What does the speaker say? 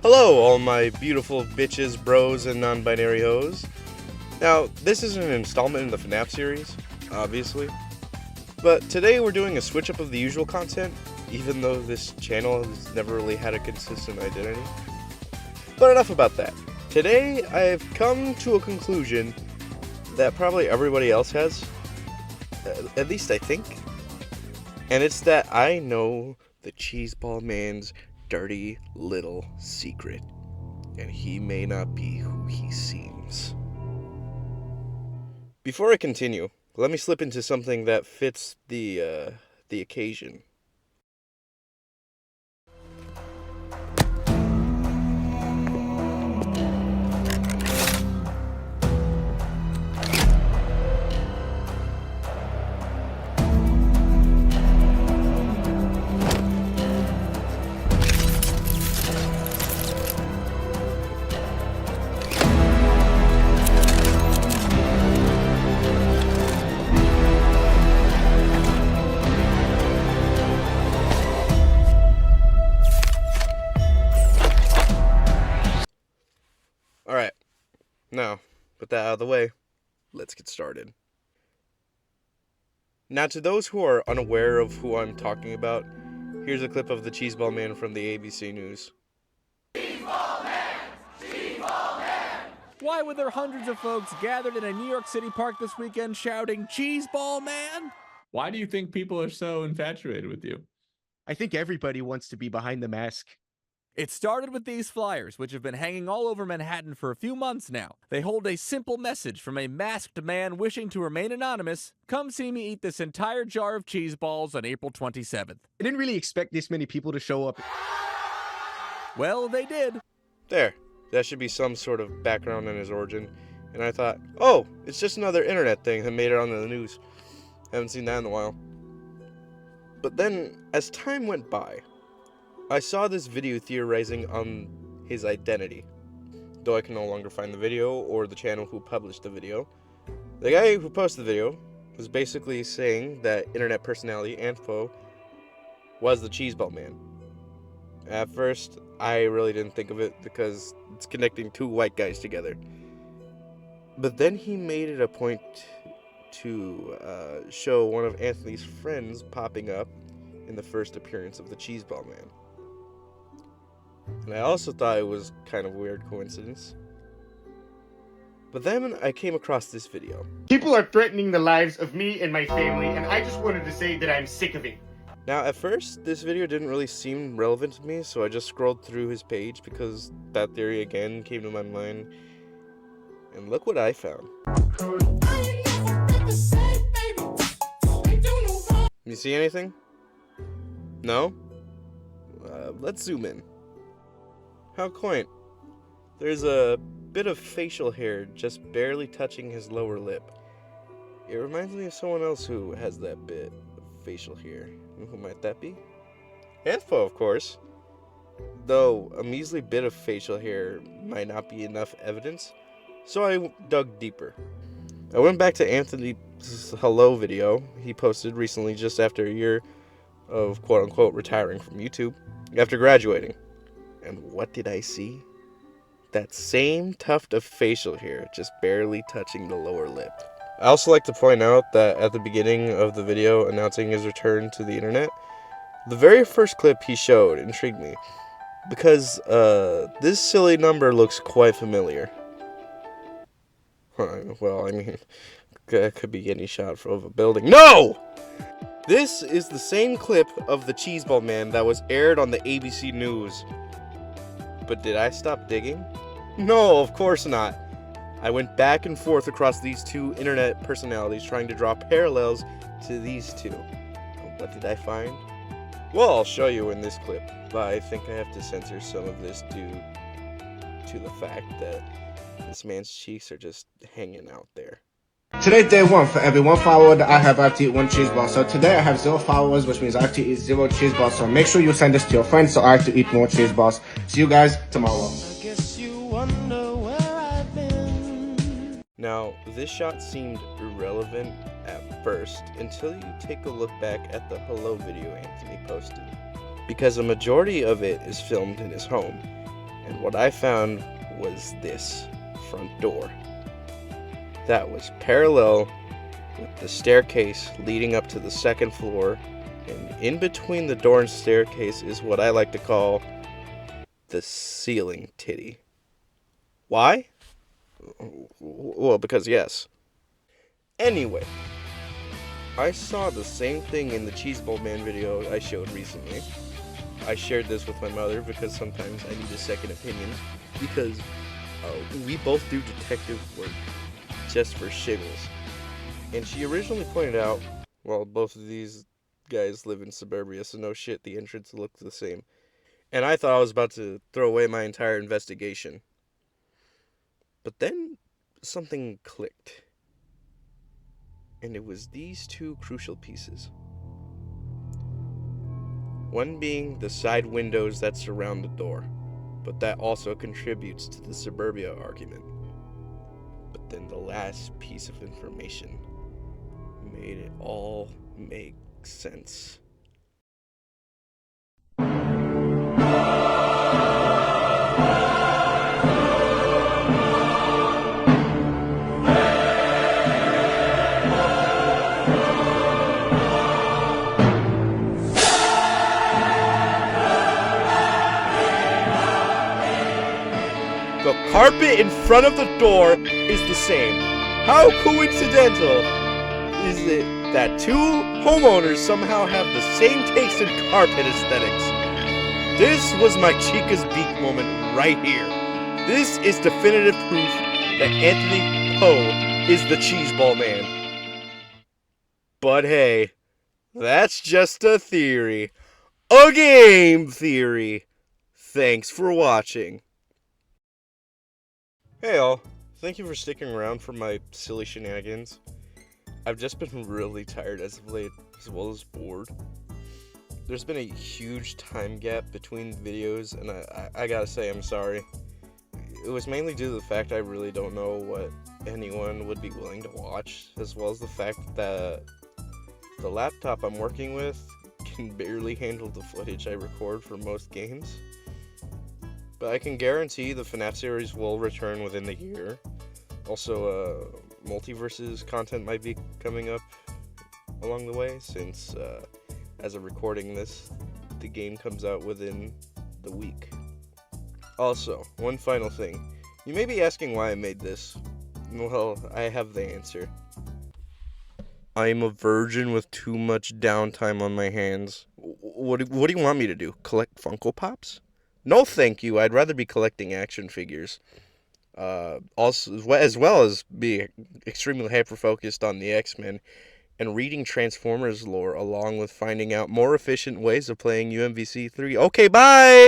Hello, all my beautiful bitches, bros, and non-binary hoes. Now, this is an installment in the FNAF series, obviously. But today we're doing a switch up of the usual content, even though this channel has never really had a consistent identity. But enough about that. Today, I've come to a conclusion that probably everybody else has. At least I think. And it's that I know the Cheeseball Man's dirty little secret, and he may not be who he seems. Before I continue, let me slip into something that fits the occasion. Alright, now, with that out of the way, let's get started. Now, to those who are unaware of who I'm talking about, here's a clip of the Cheeseball Man from the ABC News. Cheeseball Man! Cheeseball Man! Why were there hundreds of folks gathered in a New York City park this weekend shouting, Cheeseball Man? Why do you think people are so infatuated with you? I think everybody wants to be behind the mask. It started with these flyers, which have been hanging all over Manhattan for a few months now. They hold a simple message from a masked man wishing to remain anonymous. Come see me eat this entire jar of cheese balls on April 27th. I didn't really expect this many people to show up. Well, they did. There, that should be some sort of background on his origin. And I thought, oh, it's just another internet thing that made it onto the news. Haven't seen that in a while. But then, as time went by, I saw this video theorizing on his identity. Though I can no longer find the video or the channel who published the video. The guy who posted the video was basically saying that internet personality Antpo was the Cheeseball Man. At first, I really didn't think of it because it's connecting two white guys together. But then he made it a point to show one of Anthony's friends popping up in the first appearance of the Cheeseball Man. And I also thought it was kind of a weird coincidence. But then I came across this video. People are threatening the lives of me and my family, and I just wanted to say that I'm sick of it. Now, at first, this video didn't really seem relevant to me, so I just scrolled through his page because that theory again came to my mind. And look what I found. You see anything? No? Let's zoom in. How quaint. There's a bit of facial hair just barely touching his lower lip. It reminds me of someone else who has that bit of facial hair. Who might that be? Antpo, of course. Though a measly bit of facial hair might not be enough evidence, so I dug deeper. I went back to Anthony's hello video he posted recently just after a year of quote-unquote retiring from YouTube after graduating. And what did I see? That same tuft of facial hair just barely touching the lower lip. I also like to point out that at the beginning of the video announcing his return to the internet, the very first clip he showed intrigued me because this silly number looks quite familiar. Well, I mean, it could be any shot of a building. No! This is the same clip of the Cheeseball Man that was aired on the ABC News. But did I stop digging? No, of course not. I went back and forth across these two internet personalities trying to draw parallels to these two. What did I find? Well, I'll show you in this clip, but I think I have to censor some of this due to the fact that this man's cheeks are just hanging out there. Today, day one. For every 1 follower that I have to eat 1 cheese ball. So today I have 0 followers, which means I have to eat 0 cheese balls. So make sure you send this to your friends so I have to eat more cheese balls. See you guys tomorrow. I guess you wonder where I've been. Now, this shot seemed irrelevant at first until you take a look back at the hello video Anthony posted. Because a majority of it is filmed in his home, And what I found was this front door. That was parallel with the staircase leading up to the second floor, and in between the door and staircase is what I like to call the ceiling titty. Why? Well, because yes. Anyway, I saw the same thing in the Cheeseball Man video I showed recently. I shared this with my mother because sometimes I need a second opinion, because we both do detective work just for shiggles. And she originally pointed out, well, both of these guys live in suburbia, so no shit, the entrance looked the same. And I thought I was about to throw away my entire investigation. But then something clicked. And it was these two crucial pieces. One being the side windows that surround the door, but that also contributes to the suburbia argument. But then the last piece of information made it all make sense. The carpet in front of the door is the same. How coincidental is it that two homeowners somehow have the same taste in carpet aesthetics? This was my Chica's Beak moment right here. This is definitive proof that Anthony Poe is the Cheeseball Man. But hey, that's just a theory. A game theory. Thanks for watching. Hey all, thank you for sticking around for my silly shenanigans. I've just been really tired as of late, as well as bored. There's been a huge time gap between videos, and I gotta say I'm sorry. It was mainly due to the fact I really don't know what anyone would be willing to watch, as well as the fact that the laptop I'm working with can barely handle the footage I record for most games. But I can guarantee the FNAF series will return within the year. Also, multiverses content might be coming up along the way, since as of recording this, the game comes out within the week. Also, one final thing. You may be asking why I made this. Well, I have the answer. I'm a virgin with too much downtime on my hands. What do you want me to do? Collect Funko Pops? No, thank you. I'd rather be collecting action figures. Also, as well as be extremely hyper-focused on the X-Men and reading Transformers lore, along with finding out more efficient ways of playing UMVC 3. Okay, bye!